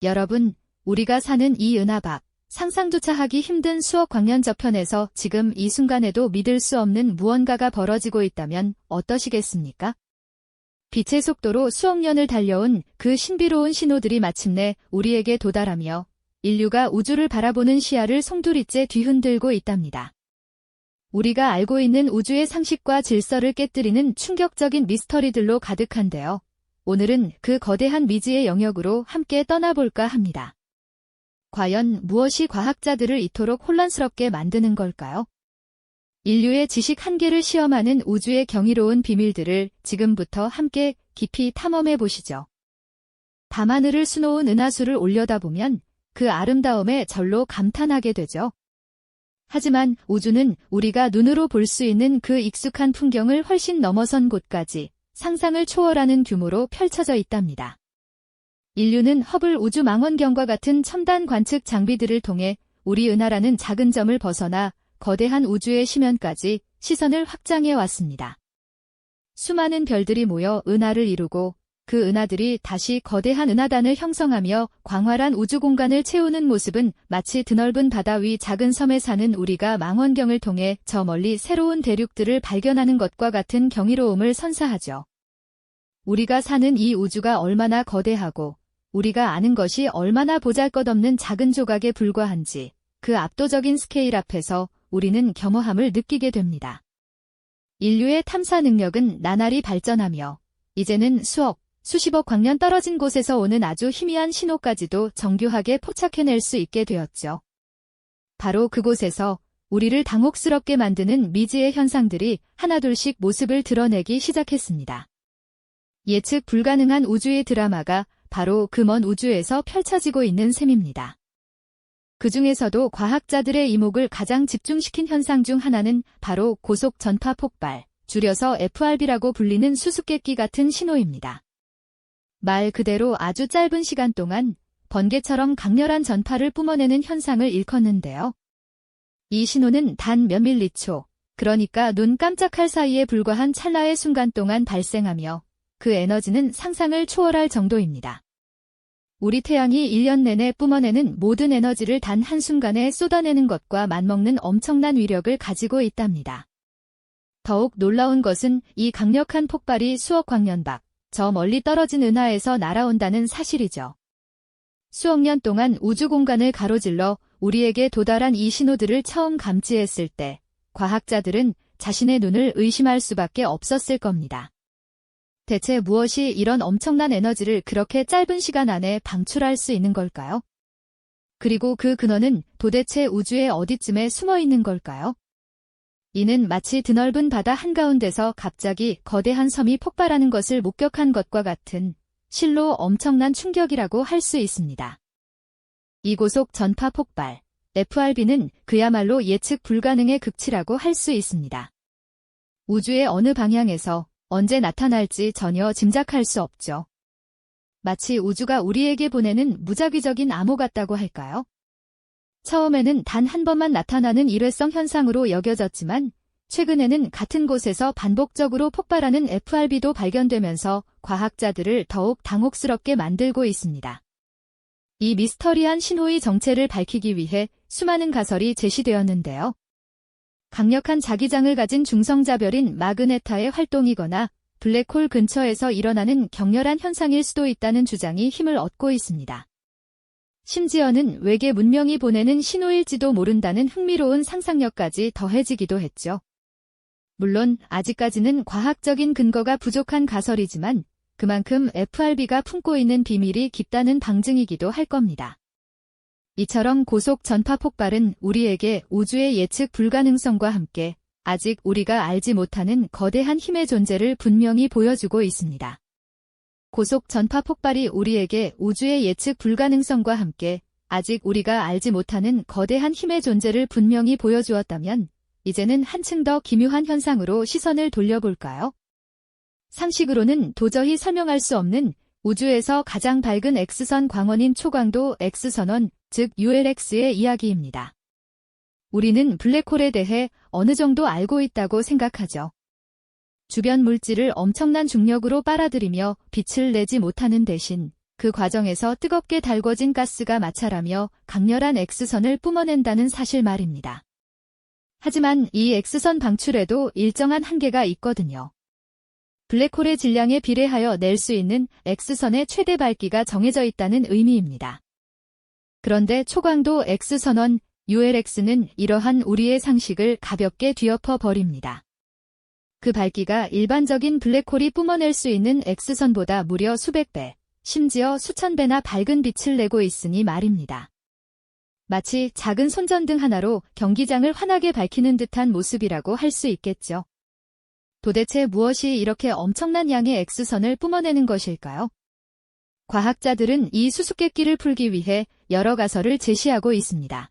여러분, 우리가 사는 이 은하박, 상상조차 하기 힘든 수억 광년 저편에서 지금 이 순간에도 믿을 수 없는 무언가가 벌어지고 있다면 어떠시겠습니까? 빛의 속도로 수억 년을 달려온 그 신비로운 신호들이 마침내 우리에게 도달하며 인류가 우주를 바라보는 시야를 송두리째 뒤흔들고 있답니다. 우리가 알고 있는 우주의 상식과 질서를 깨뜨리는 충격적인 미스터리들로 가득한데요. 오늘은 그 거대한 미지의 영역으로 함께 떠나볼까 합니다. 과연 무엇이 과학자들을 이토록 혼란스럽게 만드는 걸까요? 인류의 지식 한계를 시험하는 우주의 경이로운 비밀들을 지금부터 함께 깊이 탐험해 보시죠. 밤하늘을 수놓은 은하수를 올려다보면 그 아름다움에 절로 감탄하게 되죠. 하지만 우주는 우리가 눈으로 볼 수 있는 그 익숙한 풍경을 훨씬 넘어선 곳까지 상상을 초월하는 규모로 펼쳐져 있답니다. 인류는 허블 우주망원경과 같은 첨단 관측 장비들을 통해 우리 은하라는 작은 점을 벗어나 거대한 우주의 심연까지 시선을 확장해 왔습니다. 수많은 별들이 모여 은하를 이루고 그 은하들이 다시 거대한 은하단을 형성하며 광활한 우주 공간을 채우는 모습은 마치 드넓은 바다 위 작은 섬에 사는 우리가 망원경을 통해 저 멀리 새로운 대륙들을 발견하는 것과 같은 경이로움을 선사하죠. 우리가 사는 이 우주가 얼마나 거대하고 우리가 아는 것이 얼마나 보잘것없는 작은 조각에 불과한지 그 압도적인 스케일 앞에서 우리는 겸허함을 느끼게 됩니다. 인류의 탐사 능력은 나날이 발전하며 이제는 수억, 수십억 광년 떨어진 곳에서 오는 아주 희미한 신호까지도 정교하게 포착해낼 수 있게 되었죠. 바로 그곳에서 우리를 당혹스럽게 만드는 미지의 현상들이 하나둘씩 모습을 드러내기 시작했습니다. 예측 불가능한 우주의 드라마가 바로 그 먼 우주에서 펼쳐지고 있는 셈입니다. 그 중에서도 과학자들의 이목을 가장 집중시킨 현상 중 하나는 바로 고속 전파 폭발, 줄여서 FRB라고 불리는 수수께끼 같은 신호입니다. 말 그대로 아주 짧은 시간 동안 번개처럼 강렬한 전파를 뿜어내는 현상을 일컫는데요. 이 신호는 단 몇 밀리초, 그러니까 눈 깜짝할 사이에 불과한 찰나의 순간 동안 발생하며 그 에너지는 상상을 초월할 정도입니다. 우리 태양이 1년 내내 뿜어내는 모든 에너지를 단 한순간에 쏟아내는 것과 맞먹는 엄청난 위력을 가지고 있답니다. 더욱 놀라운 것은 이 강력한 폭발이 수억 광년 밖, 저 멀리 떨어진 은하에서 날아온다는 사실이죠. 수억 년 동안 우주 공간을 가로질러 우리에게 도달한 이 신호들을 처음 감지했을 때 과학자들은 자신의 눈을 의심할 수밖에 없었을 겁니다. 대체 무엇이 이런 엄청난 에너지를 그렇게 짧은 시간 안에 방출할 수 있는 걸까요? 그리고 그 근원은 도대체 우주의 어디쯤에 숨어 있는 걸까요? 이는 마치 드넓은 바다 한가운데서 갑자기 거대한 섬이 폭발하는 것을 목격한 것과 같은 실로 엄청난 충격이라고 할 수 있습니다. 이 고속 전파 폭발, FRB는 그야말로 예측 불가능의 극치라고 할 수 있습니다. 우주의 어느 방향에서 언제 나타날지 전혀 짐작할 수 없죠. 마치 우주가 우리에게 보내는 무작위적인 암호 같다고 할까요? 처음에는 단 한 번만 나타나는 일회성 현상으로 여겨졌지만 최근에는 같은 곳에서 반복적으로 폭발하는 FRB도 발견되면서 과학자들을 더욱 당혹스럽게 만들고 있습니다. 이 미스터리한 신호의 정체를 밝히기 위해 수많은 가설이 제시되었는데요. 강력한 자기장을 가진 중성자별인 마그네타의 활동이거나 블랙홀 근처에서 일어나는 격렬한 현상일 수도 있다는 주장이 힘을 얻고 있습니다. 심지어는 외계 문명이 보내는 신호일지도 모른다는 흥미로운 상상력까지 더해지기도 했죠. 물론 아직까지는 과학적인 근거가 부족한 가설이지만 그만큼 FRB가 품고 있는 비밀이 깊다는 방증이기도 할 겁니다. 이처럼 고속 전파 폭발은 우리에게 우주의 예측 불가능성과 함께 아직 우리가 알지 못하는 거대한 힘의 존재를 분명히 보여주고 있습니다. 고속 전파 폭발이 우리에게 우주의 예측 불가능성과 함께 아직 우리가 알지 못하는 거대한 힘의 존재를 분명히 보여주었다면 이제는 한층 더 기묘한 현상으로 시선을 돌려볼까요? 상식으로는 도저히 설명할 수 없는 우주에서 가장 밝은 X선 광원인 초광도 X선원, 즉 ULX의 이야기입니다. 우리는 블랙홀에 대해 어느 정도 알고 있다고 생각하죠. 주변 물질을 엄청난 중력으로 빨아들이며 빛을 내지 못하는 대신 그 과정에서 뜨겁게 달궈진 가스가 마찰하며 강렬한 X선을 뿜어낸다는 사실 말입니다. 하지만 이 X선 방출에도 일정한 한계가 있거든요. 블랙홀의 질량에 비례하여 낼 수 있는 X선의 최대 밝기가 정해져 있다는 의미입니다. 그런데 초광도 X선원 ULX는 이러한 우리의 상식을 가볍게 뒤엎어 버립니다. 그 밝기가 일반적인 블랙홀이 뿜어낼 수 있는 X선보다 무려 수백 배, 심지어 수천 배나 밝은 빛을 내고 있으니 말입니다. 마치 작은 손전등 하나로 경기장을 환하게 밝히는 듯한 모습이라고 할 수 있겠죠. 도대체 무엇이 이렇게 엄청난 양의 X선을 뿜어내는 것일까요? 과학자들은 이 수수께끼를 풀기 위해 여러 가설을 제시하고 있습니다.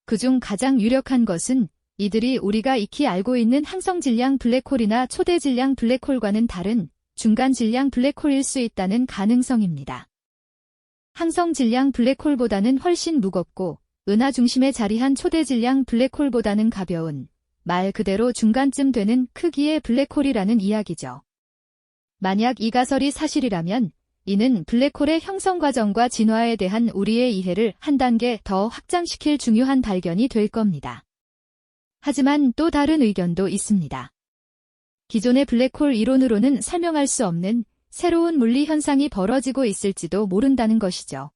그중 가장 유력한 것은 이들이 우리가 익히 알고 있는 항성질량 블랙홀이나 초대질량 블랙홀과는 다른 중간질량 블랙홀일 수 있다는 가능성입니다. 항성질량 블랙홀보다는 훨씬 무겁고 은하 중심에 자리한 초대질량 블랙홀보다는 가벼운 말 그대로 중간쯤 되는 크기의 블랙홀이라는 이야기죠. 만약 이 가설이 사실이라면 이는 블랙홀의 형성 과정과 진화에 대한 우리의 이해를 한 단계 더 확장시킬 중요한 발견이 될 겁니다. 하지만 또 다른 의견도 있습니다. 기존의 블랙홀 이론으로는 설명할 수 없는 새로운 물리 현상이 벌어지고 있을지도 모른다는 것이죠.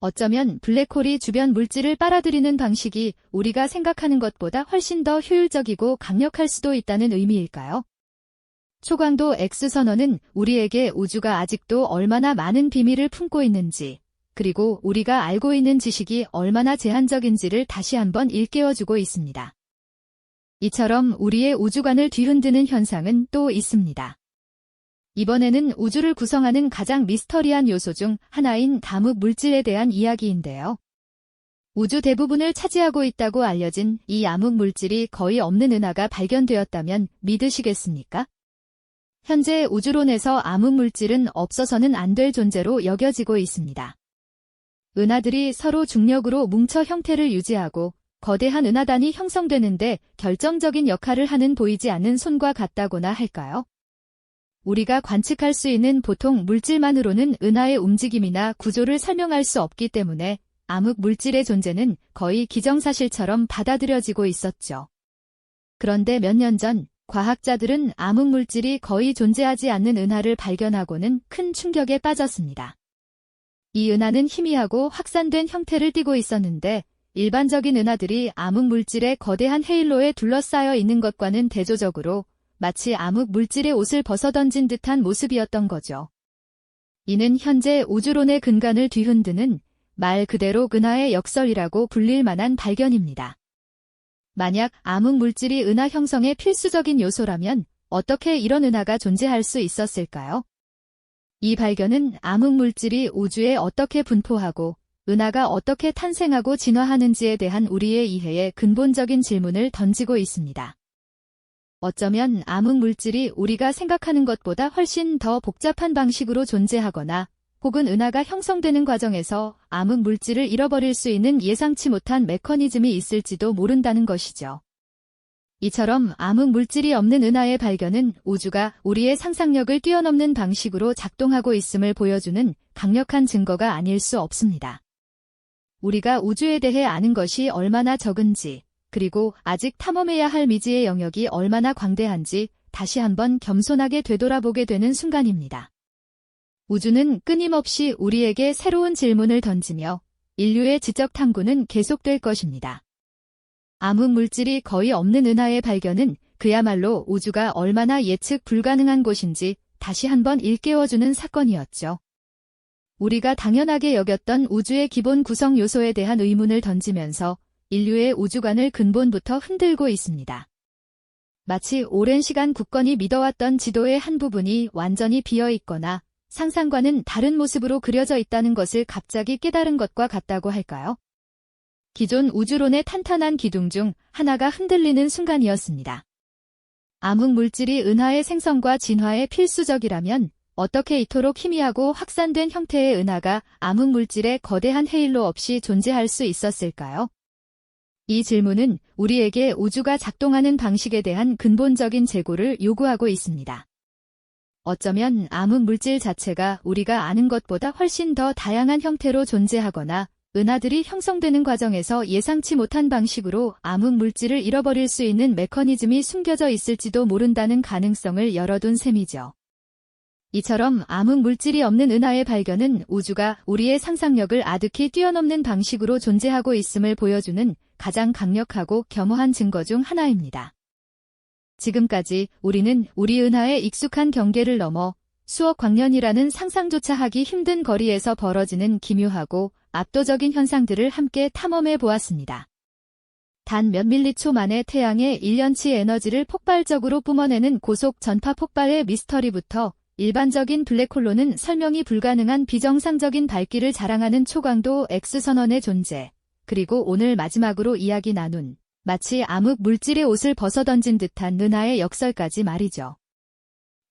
어쩌면 블랙홀이 주변 물질을 빨아들이는 방식이 우리가 생각하는 것보다 훨씬 더 효율적이고 강력할 수도 있다는 의미일까요? 초광도 X선원은 우리에게 우주가 아직도 얼마나 많은 비밀을 품고 있는지, 그리고 우리가 알고 있는 지식이 얼마나 제한적인지를 다시 한번 일깨워주고 있습니다. 이처럼 우리의 우주관을 뒤흔드는 현상은 또 있습니다. 이번에는 우주를 구성하는 가장 미스터리한 요소 중 하나인 다묵 물질에 대한 이야기인데요. 우주 대부분을 차지하고 있다고 알려진 이 암흑 물질이 거의 없는 은하가 발견되었다면 믿으시겠습니까? 현재 우주론에서 암흑 물질은 없어서는 안 될 존재로 여겨지고 있습니다. 은하들이 서로 중력으로 뭉쳐 형태를 유지하고 거대한 은하단이 형성되는데 결정적인 역할을 하는 보이지 않는 손과 같다고나 할까요? 우리가 관측할 수 있는 보통 물질만으로는 은하의 움직임이나 구조를 설명할 수 없기 때문에 암흑 물질의 존재는 거의 기정사실처럼 받아들여지고 있었죠. 그런데 몇 년 전 과학자들은 암흑 물질이 거의 존재하지 않는 은하를 발견하고는 큰 충격에 빠졌습니다. 이 은하는 희미하고 확산된 형태를 띠고 있었는데 일반적인 은하들이 암흑 물질의 거대한 헤일로에 둘러싸여 있는 것과는 대조적으로 마치 암흑 물질의 옷을 벗어던진 듯한 모습이었던 거죠. 이는 현재 우주론의 근간을 뒤흔드는 말 그대로 은하의 역설이라고 불릴 만한 발견입니다. 만약 암흑 물질이 은하 형성의 필수적인 요소라면 어떻게 이런 은하가 존재할 수 있었을까요? 이 발견은 암흑 물질이 우주에 어떻게 분포하고 은하가 어떻게 탄생하고 진화하는지에 대한 우리의 이해에 근본적인 질문을 던지고 있습니다. 어쩌면 암흑 물질이 우리가 생각하는 것보다 훨씬 더 복잡한 방식으로 존재하거나 혹은 은하가 형성되는 과정에서 암흑 물질을 잃어버릴 수 있는 예상치 못한 메커니즘이 있을지도 모른다는 것이죠. 이처럼 암흑 물질이 없는 은하의 발견은 우주가 우리의 상상력을 뛰어넘는 방식으로 작동하고 있음을 보여주는 강력한 증거가 아닐 수 없습니다. 우리가 우주에 대해 아는 것이 얼마나 적은지, 그리고 아직 탐험해야 할 미지의 영역이 얼마나 광대한지 다시 한번 겸손하게 되돌아보게 되는 순간입니다. 우주는 끊임없이 우리에게 새로운 질문을 던지며 인류의 지적 탐구는 계속될 것입니다. 암흑 물질이 거의 없는 은하의 발견은 그야말로 우주가 얼마나 예측 불가능한 곳인지 다시 한번 일깨워주는 사건이었죠. 우리가 당연하게 여겼던 우주의 기본 구성 요소에 대한 의문을 던지면서 인류의 우주관을 근본부터 흔들고 있습니다. 마치 오랜 시간 굳건히 믿어왔던 지도의 한 부분이 완전히 비어있거나 상상과는 다른 모습으로 그려져 있다는 것을 갑자기 깨달은 것과 같다고 할까요? 기존 우주론의 탄탄한 기둥 중 하나가 흔들리는 순간이었습니다. 암흑 물질이 은하의 생성과 진화에 필수적이라면 어떻게 이토록 희미하고 확산된 형태의 은하가 암흑 물질의 거대한 헤일로 없이 존재할 수 있었을까요? 이 질문은 우리에게 우주가 작동하는 방식에 대한 근본적인 재고를 요구하고 있습니다. 어쩌면 암흑 물질 자체가 우리가 아는 것보다 훨씬 더 다양한 형태로 존재하거나 은하들이 형성되는 과정에서 예상치 못한 방식으로 암흑 물질을 잃어버릴 수 있는 메커니즘이 숨겨져 있을지도 모른다는 가능성을 열어둔 셈이죠. 이처럼 암흑 물질이 없는 은하의 발견은 우주가 우리의 상상력을 아득히 뛰어넘는 방식으로 존재하고 있음을 보여주는 가장 강력하고 겸허한 증거 중 하나입니다. 지금까지 우리는 우리 은하의 익숙한 경계를 넘어 수억 광년이라는 상상조차 하기 힘든 거리에서 벌어지는 기묘하고 압도적인 현상들을 함께 탐험해 보았습니다. 단 몇 밀리초 만에 태양의 1년치 에너지를 폭발적으로 뿜어내는 고속 전파 폭발의 미스터리부터 일반적인 블랙홀로는 설명이 불가능한 비정상적인 밝기를 자랑하는 초강도 X선원의 존재, 그리고 오늘 마지막으로 이야기 나눈 마치 암흑 물질의 옷을 벗어던진 듯한 은하의 역설까지 말이죠.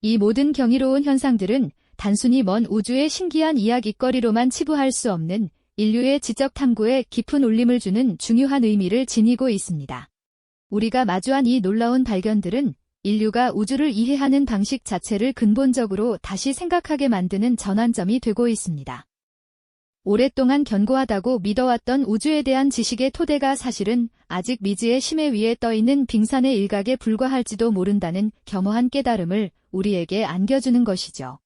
이 모든 경이로운 현상들은 단순히 먼 우주의 신기한 이야깃거리로만 치부할 수 없는 인류의 지적 탐구에 깊은 울림을 주는 중요한 의미를 지니고 있습니다. 우리가 마주한 이 놀라운 발견들은 인류가 우주를 이해하는 방식 자체를 근본적으로 다시 생각하게 만드는 전환점이 되고 있습니다. 오랫동안 견고하다고 믿어왔던 우주에 대한 지식의 토대가 사실은 아직 미지의 심해 위에 떠있는 빙산의 일각에 불과할지도 모른다는 겸허한 깨달음을 우리에게 안겨주는 것이죠.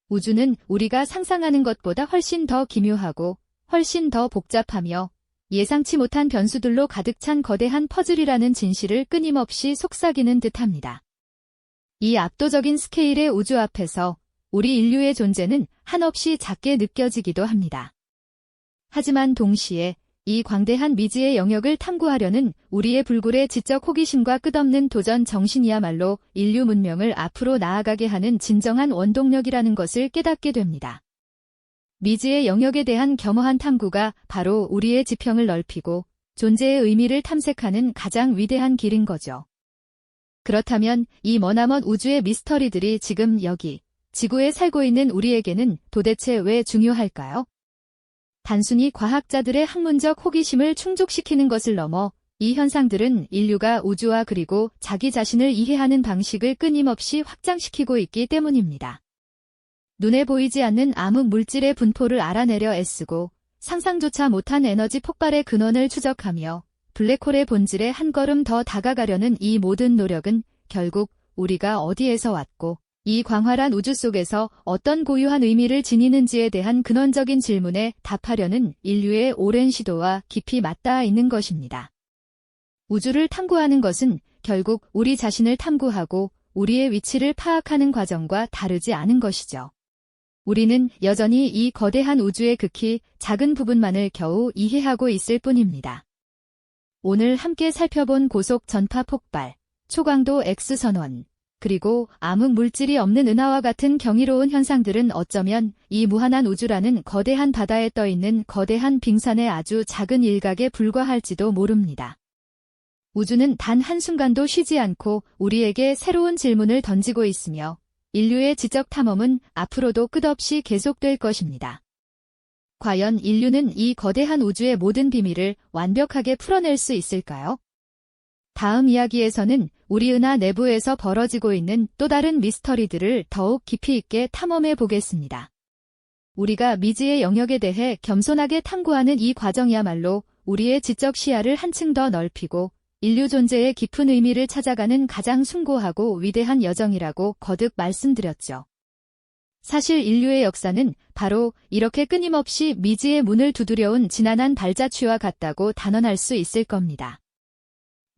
우주는 우리가 상상하는 것보다 훨씬 더 기묘하고 훨씬 더 복잡하며 예상치 못한 변수들로 가득 찬 거대한 퍼즐이라는 진실을 끊임없이 속삭이는 듯합니다. 이 압도적인 스케일의 우주 앞에서 우리 인류의 존재는 한없이 작게 느껴지기도 합니다. 하지만 동시에 이 광대한 미지의 영역을 탐구하려는 우리의 불굴의 지적 호기심과 끝없는 도전 정신이야말로 인류 문명을 앞으로 나아가게 하는 진정한 원동력이라는 것을 깨닫게 됩니다. 미지의 영역에 대한 겸허한 탐구가 바로 우리의 지평을 넓히고 존재의 의미를 탐색하는 가장 위대한 길인 거죠. 그렇다면 이 머나먼 우주의 미스터리들이 지금 여기 지구에 살고 있는 우리에게는 도대체 왜 중요할까요? 단순히 과학자들의 학문적 호기심을 충족시키는 것을 넘어 이 현상들은 인류가 우주와 그리고 자기 자신을 이해하는 방식을 끊임없이 확장시키고 있기 때문입니다. 눈에 보이지 않는 암흑 물질의 분포를 알아내려 애쓰고 상상조차 못한 에너지 폭발의 근원을 추적하며 블랙홀의 본질에 한 걸음 더 다가가려는 이 모든 노력은 결국 우리가 어디에서 왔고 이 광활한 우주 속에서 어떤 고유한 의미를 지니는지에 대한 근원적인 질문에 답하려는 인류의 오랜 시도와 깊이 맞닿아 있는 것입니다. 우주를 탐구하는 것은 결국 우리 자신을 탐구하고 우리의 위치를 파악하는 과정과 다르지 않은 것이죠. 우리는 여전히 이 거대한 우주의 극히 작은 부분만을 겨우 이해하고 있을 뿐입니다. 오늘 함께 살펴본 고속 전파 폭발, 초강도 X선원, 그리고 암흑 물질이 없는 은하와 같은 경이로운 현상들은 어쩌면 이 무한한 우주라는 거대한 바다에 떠있는 거대한 빙산의 아주 작은 일각에 불과할지도 모릅니다. 우주는 단 한순간도 쉬지 않고 우리에게 새로운 질문을 던지고 있으며 인류의 지적 탐험은 앞으로도 끝없이 계속될 것입니다. 과연 인류는 이 거대한 우주의 모든 비밀을 완벽하게 풀어낼 수 있을까요? 다음 이야기에서는 우리 은하 내부에서 벌어지고 있는 또 다른 미스터리들을 더욱 깊이 있게 탐험해 보겠습니다. 우리가 미지의 영역에 대해 겸손하게 탐구하는 이 과정이야말로 우리의 지적 시야를 한층 더 넓히고 인류 존재의 깊은 의미를 찾아가는 가장 숭고하고 위대한 여정이라고 거듭 말씀드렸죠. 사실 인류의 역사는 바로 이렇게 끊임없이 미지의 문을 두드려온 지난한 발자취와 같다고 단언할 수 있을 겁니다.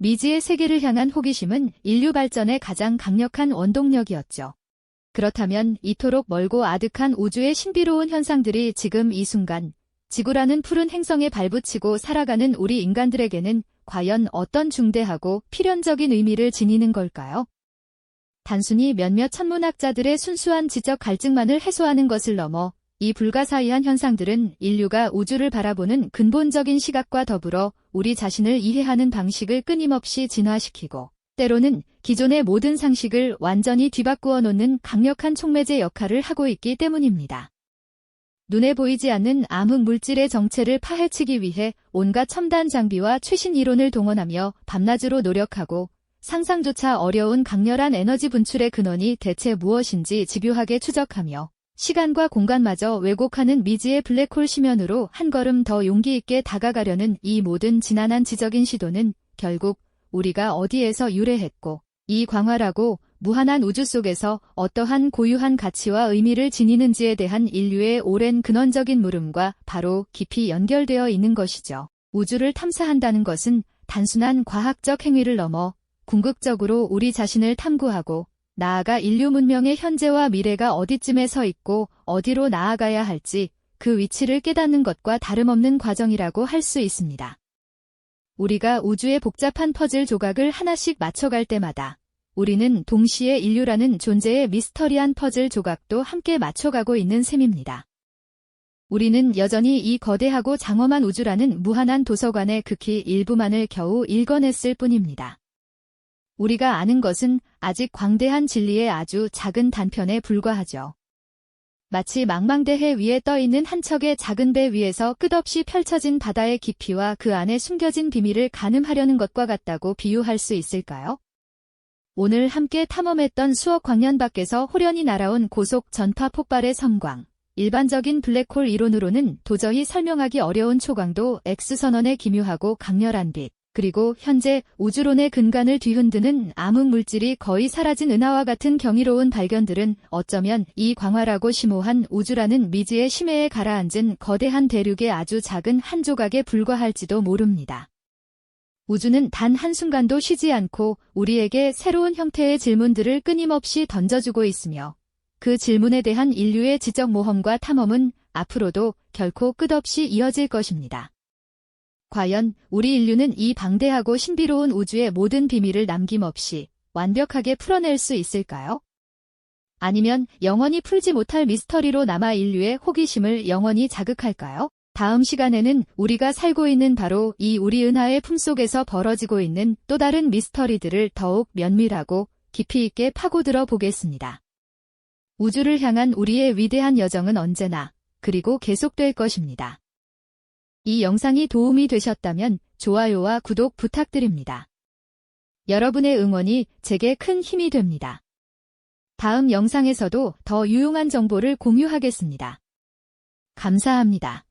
미지의 세계를 향한 호기심은 인류 발전의 가장 강력한 원동력이었죠. 그렇다면 이토록 멀고 아득한 우주의 신비로운 현상들이 지금 이 순간 지구라는 푸른 행성에 발붙이고 살아가는 우리 인간들에게는 과연 어떤 중대하고 필연적인 의미를 지니는 걸까요? 단순히 몇몇 천문학자들의 순수한 지적 갈증만을 해소하는 것을 넘어 이 불가사의한 현상들은 인류가 우주를 바라보는 근본적인 시각과 더불어 우리 자신을 이해하는 방식을 끊임없이 진화시키고 때로는 기존의 모든 상식을 완전히 뒤바꾸어 놓는 강력한 촉매제 역할을 하고 있기 때문입니다. 눈에 보이지 않는 암흑 물질의 정체를 파헤치기 위해 온갖 첨단 장비와 최신 이론을 동원하며 밤낮으로 노력하고 상상조차 어려운 강렬한 에너지 분출의 근원이 대체 무엇인지 집요하게 추적하며 시간과 공간마저 왜곡하는 미지의 블랙홀 심연으로 한 걸음 더 용기 있게 다가가려는 이 모든 지난한 지적인 시도는 결국 우리가 어디에서 유래했고 이 광활하고 무한한 우주 속에서 어떠한 고유한 가치와 의미를 지니는지에 대한 인류의 오랜 근원적인 물음과 바로 깊이 연결되어 있는 것이죠. 우주를 탐사한다는 것은 단순한 과학적 행위를 넘어 궁극적으로 우리 자신을 탐구하고 나아가 인류 문명의 현재와 미래가 어디쯤에 서 있고 어디로 나아가야 할지 그 위치를 깨닫는 것과 다름없는 과정이라고 할 수 있습니다. 우리가 우주의 복잡한 퍼즐 조각을 하나씩 맞춰갈 때마다 우리는 동시에 인류라는 존재의 미스터리한 퍼즐 조각도 함께 맞춰가고 있는 셈입니다. 우리는 여전히 이 거대하고 장엄한 우주라는 무한한 도서관의 극히 일부만을 겨우 읽어냈을 뿐입니다. 우리가 아는 것은 아직 광대한 진리의 아주 작은 단편에 불과하죠. 마치 망망대해 위에 떠있는 한 척의 작은 배 위에서 끝없이 펼쳐진 바다의 깊이와 그 안에 숨겨진 비밀을 가늠하려는 것과 같다고 비유할 수 있을까요? 오늘 함께 탐험했던 수억 광년 밖에서 호련히 날아온 고속 전파 폭발의 섬광, 일반적인 블랙홀 이론으로는 도저히 설명하기 어려운 초강도 X선원의 기묘하고 강렬한 빛, 그리고 현재 우주론의 근간을 뒤흔드는 암흑물질이 거의 사라진 은하와 같은 경이로운 발견들은 어쩌면 이 광활하고 심오한 우주라는 미지의 심해에 가라앉은 거대한 대륙의 아주 작은 한 조각에 불과할지도 모릅니다. 우주는 단 한순간도 쉬지 않고 우리에게 새로운 형태의 질문들을 끊임없이 던져주고 있으며 그 질문에 대한 인류의 지적 모험과 탐험은 앞으로도 결코 끝없이 이어질 것입니다. 과연 우리 인류는 이 방대하고 신비로운 우주의 모든 비밀을 남김없이 완벽하게 풀어낼 수 있을까요? 아니면 영원히 풀지 못할 미스터리로 남아 인류의 호기심을 영원히 자극할까요? 다음 시간에는 우리가 살고 있는 바로 이 우리 은하의 품속에서 벌어지고 있는 또 다른 미스터리들을 더욱 면밀하고 깊이 있게 파고들어 보겠습니다. 우주를 향한 우리의 위대한 여정은 언제나 그리고 계속될 것입니다. 이 영상이 도움이 되셨다면 좋아요와 구독 부탁드립니다. 여러분의 응원이 제게 큰 힘이 됩니다. 다음 영상에서도 더 유용한 정보를 공유하겠습니다. 감사합니다.